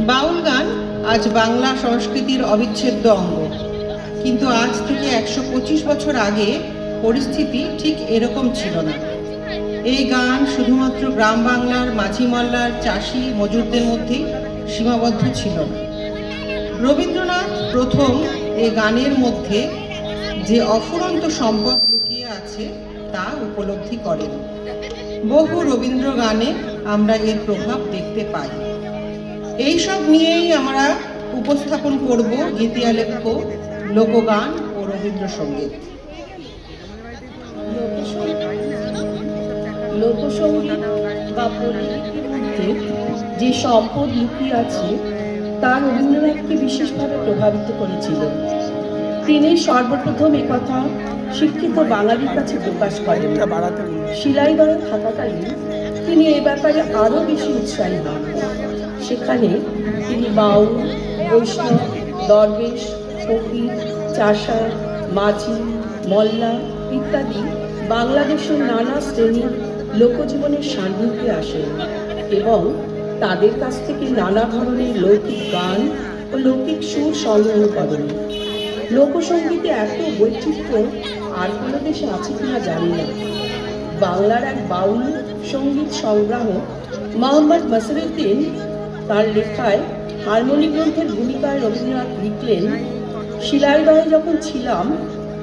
বাউল গান আজ বাংলা সংস্কৃতির অবিচ্ছেদ্য অঙ্গ, কিন্তু আজ থেকে 125 বছর আগে পরিস্থিতি ঠিক এরকম ছিল না। এই গান শুধুমাত্র গ্রাম বাংলার মাঝি মল্লার চাষি মজুরদের মধ্যেই সীমাবদ্ধ ছিল না। রবীন্দ্রনাথ প্রথম এই গানের মধ্যে যে অফুরন্ত সম্পদ লুকিয়ে আছে তা উপলব্ধি করেন। বহু রবীন্দ্র গানে আমরা এর প্রভাব দেখতে পাই। এইসব নিয়েই আমরা উপস্থাপন করব গীতিয়ালেখ্য লোকগান ও রবীন্দ্রসঙ্গীত। লোকসঙ্গীত বা পল্লীগীতির মধ্যে যে সম্পদ লুকিয়ে আছে তা রবীন্দ্রনাথকে বিশেষভাবে প্রভাবিত করেছিলেন। তিনি সর্বপ্রথম একথা শিক্ষিত বাঙালির কাছে প্রকাশ করেন। শিলাইদহে থাকাকালীন তিনি এ ব্যাপারে আরও বেশি উৎসাহী হন। সেখানে তিনি বাউল, বৈষ্ণব, দরবেশ, ফকির, চাষা, মাঝি, মল্লা ইত্যাদি বাংলাদেশের নানা শ্রেণীর লোকজীবনের সান্নিধ্যে আসেন এবং তাদের কাছ থেকে নানা ধরনের লৌকিক গান ও লৌকিক সুর সংগ্রহ করেন। লোকসঙ্গীতে এত বৈচিত্র্য আর কোনো দেশে আছে কিনা জানি না। বাংলার এক বাউল সঙ্গীত সংগ্রাহক মোহাম্মদ মসরুদ্দিন তার লেখায় হারমোনি গ্রন্থের ভূমিকায় রবীন্দ্রনাথ লিখলেন, শিলাইদহে যখন ছিলাম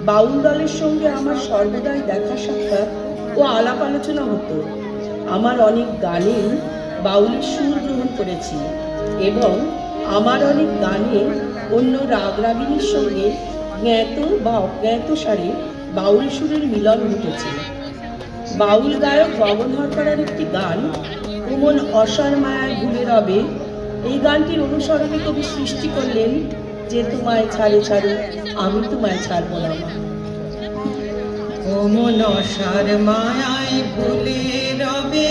বাউল দলের সঙ্গে আমার সর্বদাই দেখা সাক্ষাৎ ও আলাপ আলোচনা হতো। আমার অনেক গানে বাউলের সুর গ্রহণ করেছি এবং আমার অনেক গানে অন্য রাগ রাগিনীর সঙ্গে জ্ঞাত বা অজ্ঞাত সারে বাউল সুরের মিলন ঘটেছে। বাউল গায়ক গগন হরপাড়ার একটি গান কোমল অসার মায়ায় ভুলে রবে, এই গানটির অনুসরণে কবি সৃষ্টি করলেন যে তোমায় ছাড়ে ছাড়ে আমি তোমায় ছাড়ব না। কোমল অসার মায়ায় ভুলে রবে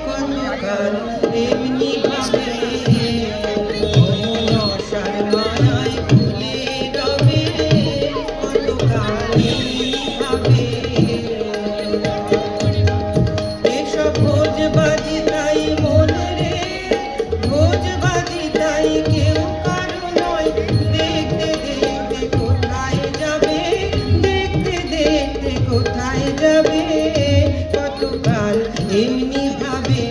কতকাল এমনি ভাবে, কোমল অসার মায়ায় ভুলে রবে কতকাল এমনি ভাবে। এসব ভোজবাজি তাই মনে রে, ভোজবাজি তাই কেউ কারো নয়, দেখতে দেখতে কোথায় যাবে, দেখতে দেখতে কোথায় যাবে কতকাল এমনি ভাবে।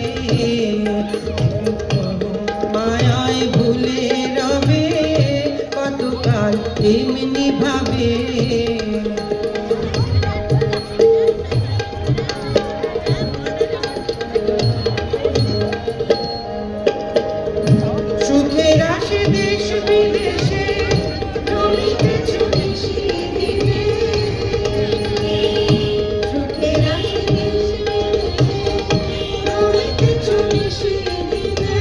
মায়ায় ভুলে রবে কতকাল এমনি ভাবে। সুখের আসে দেশ বিদেশে জমিতেছ বেশি দিনে, সুখের আসে দেশ বিদেশে জমিতেছ বেশি দিনে।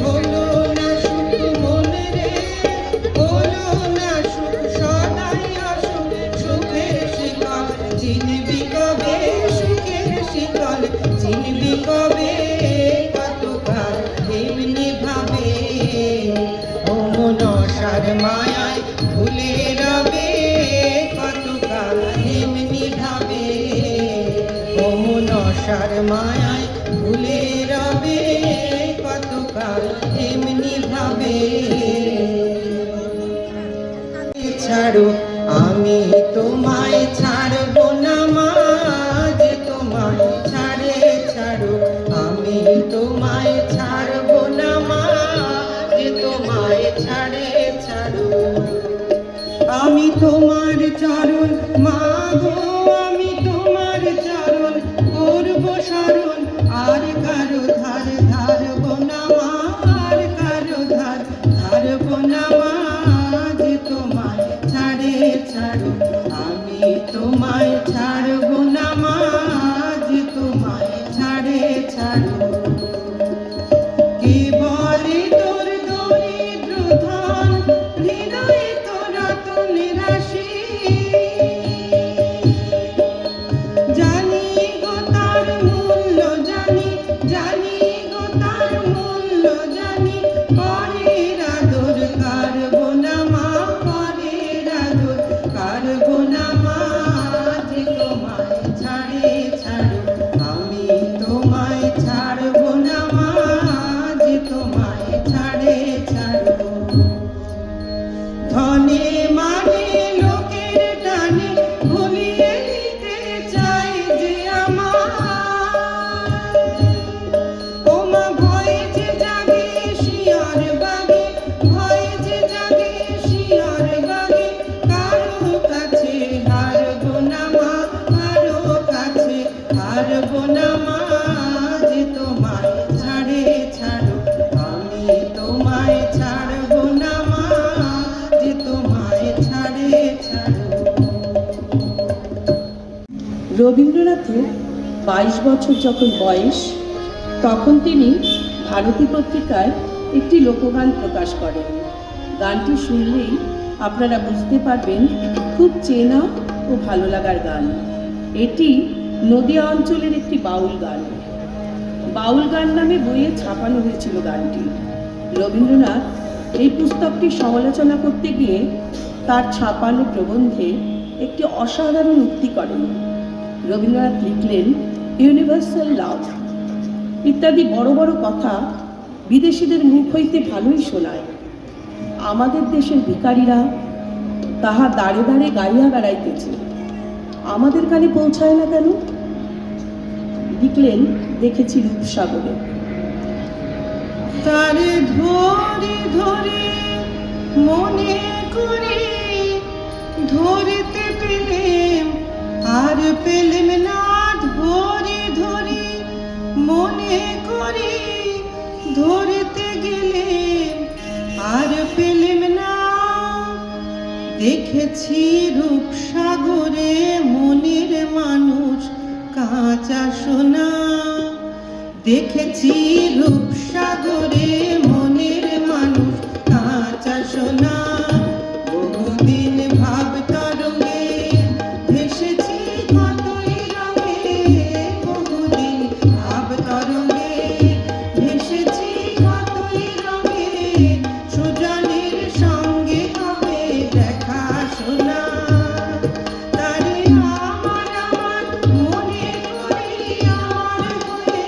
হলো না সুখ মনে রে, হলো না সুখ সদাই অসুখ, সুখের শিকল চিনবি কবে, সুখের শিকল চিনবি কবে কতকাল এমনি ভাবে। কোমল অসার মায়ায় ভুলে রবে কতকাল এমনি ভাবে, কোমল অসার মায়ায় ভুলে রবে কতকাল এমনি ভাবে। ছাড়ো আমি তোমায় ছাড়ব না মা, যে তোমায় ছাড়ে ছাড়ো আমি তোমায় ছাড়ব না মা, যে তোমায় ছাড়ে ছাড়ো। আমি তোমার চরণ মা গো, আমি তোমার চরণ করব শরণ, আর কারো ধার ধারব না মা, আর কারো ধার ধারব না মা, যে তোমায় ছাড়ে ছাড়ো আমি তোমায় ছাড়ব না মা, যে তোমায় ছাড়ে ছাড়ো। কে বলে তোর দরিদ্র ধন, হৃদয়ে তোরা তো নিরাশী, ছাড়বো না মা, যে তোমায় ছাড়ে ছাড়ো, আমি তোমায় ছাড়বো না মা, যে তোমায় ছাড়ে ছাড়ো। রবীন্দ্রনাথের 22 বছর যখন বয়স, তখন তিনি ভারতী পত্রিকায় একটি লোকগান প্রকাশ করেন। গানটি শুনলেই আপনারা বুঝতে পারবেন খুব চেনা ও ভালো লাগার গান। এটি নদিয়া অঞ্চলের একটি বাউল গান। বাউল গান নামে বইয়ে ছাপানো হয়েছিল গানটি। রবীন্দ্রনাথ এই পুস্তকটি সমালোচনা করতে গিয়ে তার ছাপানো প্রবন্ধে একটি অসাধারণ উক্তি করেন। রবীন্দ্রনাথ লিখলেন, ইউনিভার্সাল লাভ ইত্যাদি বড় বড় কথা বিদেশিদের মুখ হইতে ভালোই শোনায়, আমাদের দেশের ভিখারীরা তাহা দাঁড়ে দাঁড়ে গাইয়া বেড়াইতেছে, আমাদের কানে পৌঁছায় না কেন? লিখলেন, দেখেছি রূপসাগরে। তারে ধরে ধরে মনে করে ধরতে পেলেম, আর পেলেম না, ধরে ধরে মনে করে ধরতে গেলেম, আর পেলেম না। দেখেছি রূপসাগরে মনের মানুষ কাঁচা সোনা, দেখেছি রূপসাগরে মনের মানুষ কাঁচা সোনা। বহুদিন ভাব তরঙ্গে ভেসেছি কতই রঙে, বহুদিন ভাব তরঙ্গে ভেসেছি কতই রঙে, সুজনের সঙ্গে কবে দেখা শোনা। তারে আমার আমার মনে করি আমার হয়ে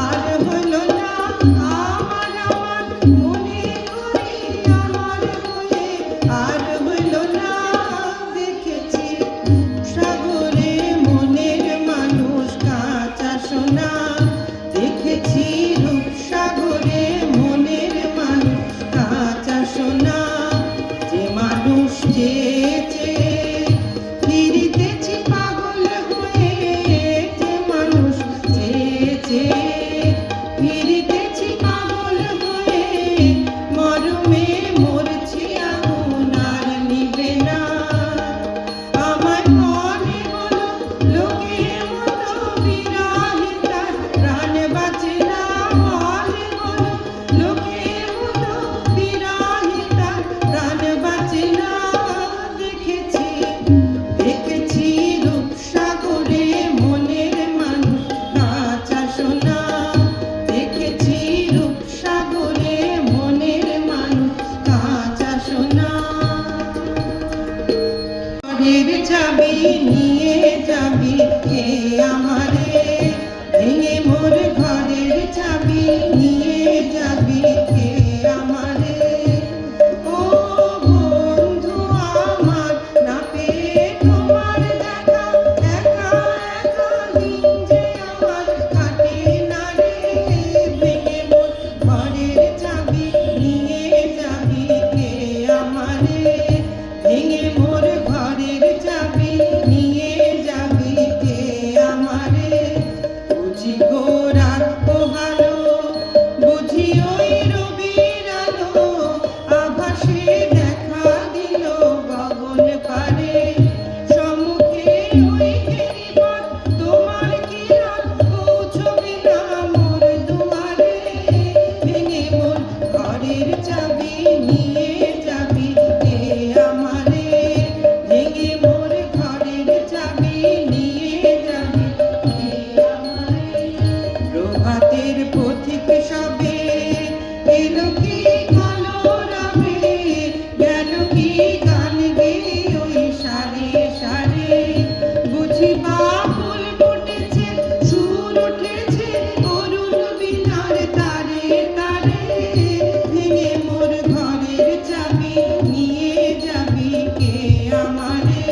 আর হলো না, আমার আমার মনে করি আমার হয়ে আর হলো না। দেখেছি সাগরে মনের মানুষ কাঁচা সোনা, দেখেছি রূপসাগরে মনের মানুষ কাঁচা সোনা। যে মানুষ চেয়েছে ফিরিতেছি পাগল হয়ে, যে মানুষ চেয়েছে ফিরিতেছি পাগল হয়ে, মরমে মরছি আগুন আর নিবে না। আমার মনে হলো লোকের মতো বিরহিতার প্রাণ বাঁচে না, মনে হলো লোকের মতো বিরহিতার প্রাণ বাঁচে না। দেখেছি দেখেছি রূপসাগরে মনের মানুষ কাঁচা সোনা, দেখেছি রূপসাগরে মনের মানুষ কাঁচা সোনা। ঘরের চাবি নিয়ে যাবি কে আমারে, ভেঙে মোর ঘরের চাবি নিয়ে যাবি কে আমারে। ও বন্ধু আমার, না পেয়ে তোমার দেখা, একা একা দিন যে আমার কাটে না রে। ভেঙে মোর ঘরের চাবি নিয়ে যাবি কে আমারে, ভেঙে মোর ঘরের চাবি নিয়ে যাবি কে আমারে। বুঝি গো রাত পোহালো, বুঝি ওই রবির আলো, আভাসে দেখা দিল গগন পারে। সম্মুখে ওই গিরিপথ, তোমার কিরণ পৌঁছবে না মোর দুয়ারে। ভেঙে মোর ঘরের চাবি নিয়ে যাবি কে আমারে, ভেঙে মোর ঘরের চাবি নিয়ে যাবি কে আমারে। প্রভাতের পথিক সবে এলো কি কালো রবে, গেল কি গান গেয়ে ওই সারে সারে। বুঝি বাবুল ফুটেছে, সুর উঠেছে অরুণ বীণার তারে তারে। ভেঙে মোর ঘরের চাবি নিয়ে যাবি কে আমারে,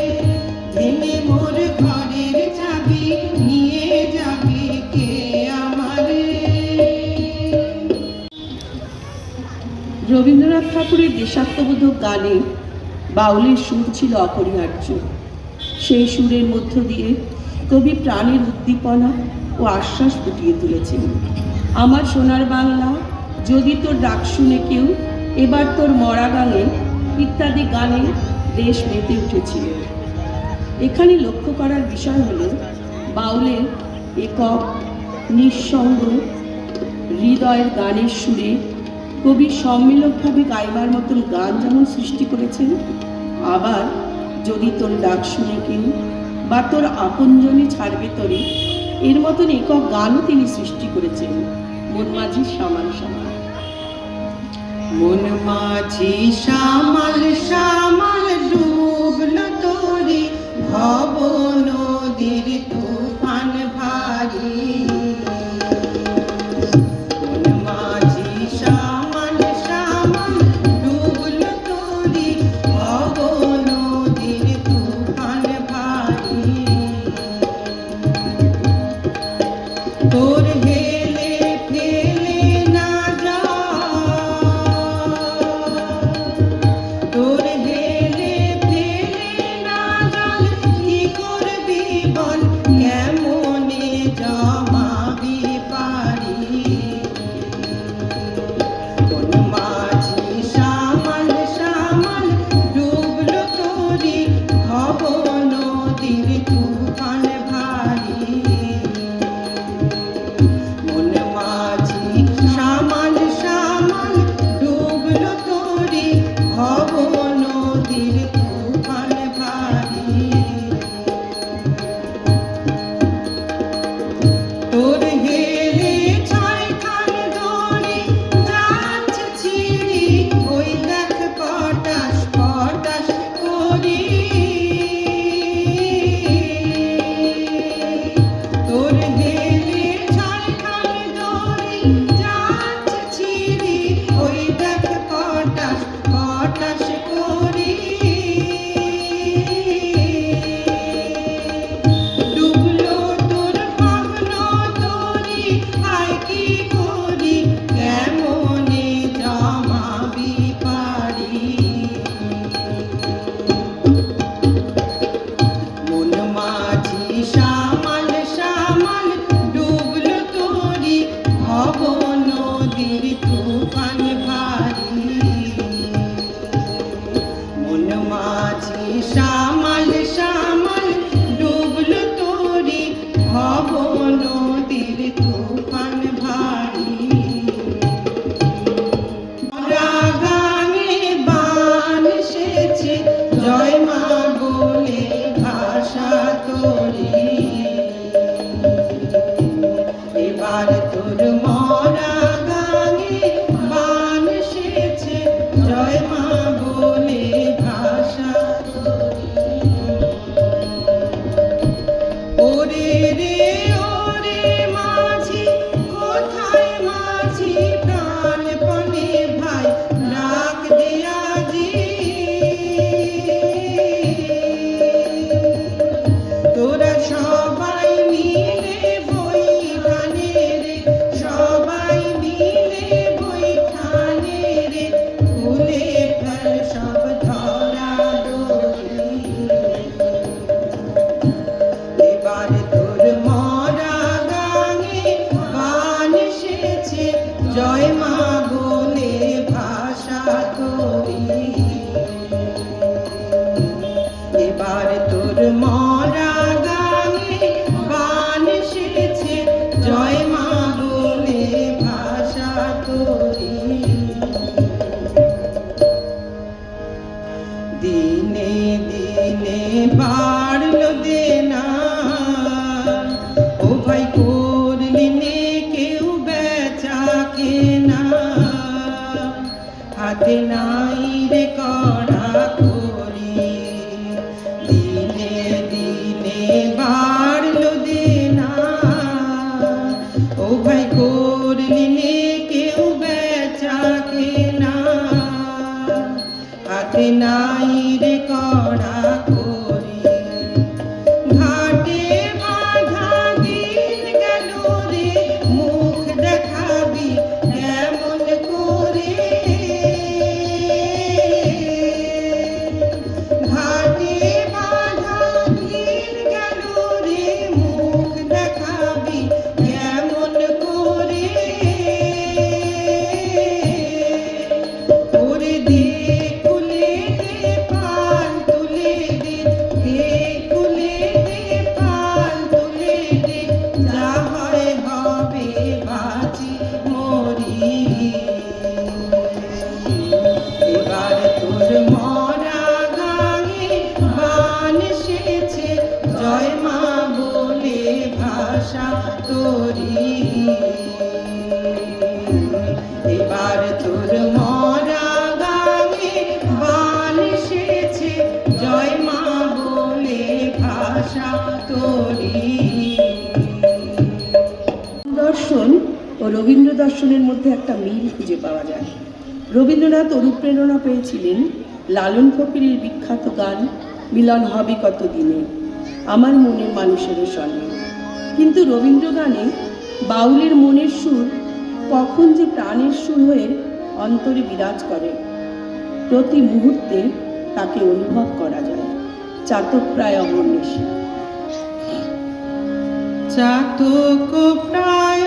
ভেঙে মোর ঘরের চাবি নিয়ে যাবি কে আমারে। রবীন্দ্রনাথ ঠাকুরের দেশাত্মবোধক গানে বাউলের সুর ছিল অপরিহার্য। সেই সুরের মধ্য দিয়ে কবি প্রাণের উদ্দীপনা ও আশ্বাস ফুটিয়ে তুলেছেন। আমার সোনার বাংলা, যদি তোর ডাক শুনে কেউ, এবার তোর মরা গাঙে ইত্যাদি গানে দেশ মেতে উঠেছিল। এখানে লক্ষ্য করার বিষয় হলো বাউলের একক নিঃসঙ্গ হৃদয়ের গানের সুরে কবি সম্মিলকভাবে গাইবার মতন গান যেমন সৃষ্টি করেছেন, আবার যদি তোর ডাক শুনে কেউ বা তোর আপনজনে ছাড়বে তোরে, এর মতন একক গানও তিনি সৃষ্টি করেছেন মন মাঝি সামাল সামাল। মন মাঝি সামাল সামাল ডুবলো তোরে ভব নদীর তুফান ভারী। মন মাঝি সামাল সামাল ডুবলো তোরে ভব নদীর তুফান ভারী। তোর হেলে ফেলে না যা, তোর হেলে ফেলে না যান, কি করবি বল কেমনে জমাবি পারি। কোন মাঝি সামাল সামাল ডুবলো তোরে ভব নদীর তুফান ভারী। মন মাঝি সামাল সামাল ডুবলো তোরে ভব নদীর তুফান ভারী। তোর হেলে ছয় খান দড়ি যাচ্ছে ছিঁড়ি, ওই দেখ পটাশ পটাশ করি। তোর হেলে ছয় খান দড়ি যাচ্ছে ছিঁড়ি, ওই দেখ পটাশ পটাশ করি। ডুবলো তোর ভাবন তোরি, আয় কি করি কেমনে জমাবি পারি। মন মাঝি সামাল সামাল ডুবলো তোরে ভব নদীর তুফান ভারী। মন মাঝি সামাল সামাল ডুবলো তোরে ভব নদীর তুফান ভারী। মরা গাঙে বান এসেছে, জয় মা বলে ভাষা তোরে। এবার তোর মরা গাঙে বান এসেছে, জয় মা বলে ভাষা তোরে। ওরে রে ওরে মাঝি, কোথায় মাঝি প্রাণপণে ভাই ডাক দেয়া জি। তোরা সবাই মিলে বইখানে রে, সবাই মিলে বইখানে রে, খুলে ফেল সব ধরা ডোরি। এবার তোর মরা গাঙে বান এসেছে, জয় মা বলে ভাষা তোরি। এবার তোর মরা গাঙে বান এসেছে, জয় মা বলে ভাষা তোরি। দিনে দিনে বাড়লো দেনা, ও ভাই করলি নে কেউ বেচা কেনা। হাতে নাই রে কড়া করি, দিনে দিনে বাড়লো দেনা। ও ভাই করলি নে কেউ বেচা কেনা। হাতে নাই রে কড়া করি। ঘাটে বাঁধা দিন গেল রে, মুখ দেখাবি কেমন করে। ঘাটে বাঁধা দিন গেল রে, মুখ দেখাবি দর্শন ও রবীন্দ্র দর্শনের মধ্যে একটা মিল খুঁজে পাওয়া যায়। রবীন্দ্রনাথ অনুপ্রেরণা পেয়েছিলেন লালন ফকিরের বিখ্যাত গান মিলন হবে কত দিনে, আমার মনের মানুষেরও সনে। কিন্তু রবীন্দ্র গানে বাউলের মনের সুর কখন যে প্রাণের সুর হয়ে অন্তরে বিরাজ করে, প্রতি মুহূর্তে তাকে অনুভব করা যায়। চাতকপ্রায় অমরনিশি। চাতক প্রায়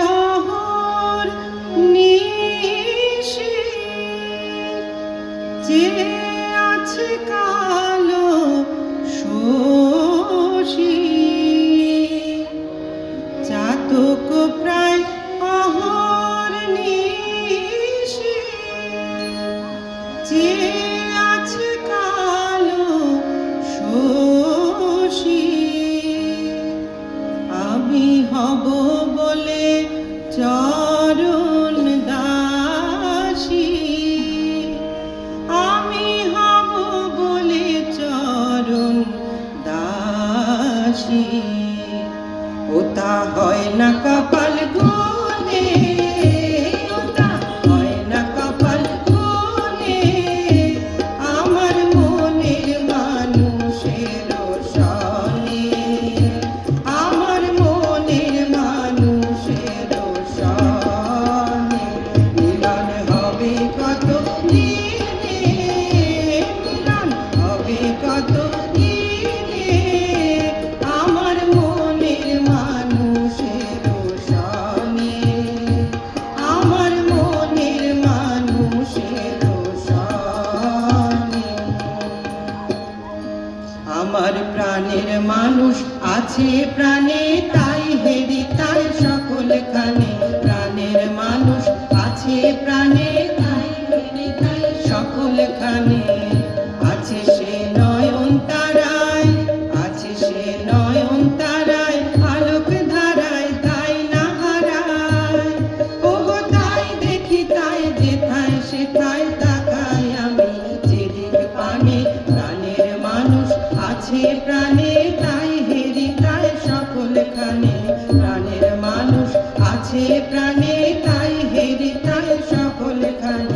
নিশি, যে আছে কালো শোষী, চাতক প্রায় নিশি, যে আছে কালো শোষী, আমি হব বলে চরণ দাসী, আমি হব বলে চরণ দাসী, ওটা হয় না কপাল গুনে, ওটা হয় না কপাল গুনে, আমার মনের মানুষের সনে, আমার মনের মানুষের সনে, মিলন হবে কত দিনে, মিলন হবে কত দিনে, আমার মনের মানুষের সনে, আমার মনের মানুষের সনে। আমার প্রাণের মানুষ আছে প্রাণে, তাই হেরি তাই সকলখানে, প্রাণের মানুষ আছে প্রাণে, তাই হেরি তাই সকলখানে, আছে সে নয়ন তারায়, আছে সে নয়ন তারায়, আলোক ধারায় তাই না হারায়, ওগো তাই দেখি তাই যেথায় সেথায় তাকাই আমি, যেদিক পানে প্রাণের মানুষ আছে প্রাণে, তাই হেরি তাই সকলখানে, প্রাণের মানুষ আছে প্রাণে, তাই হেরি তাই সকলখানে।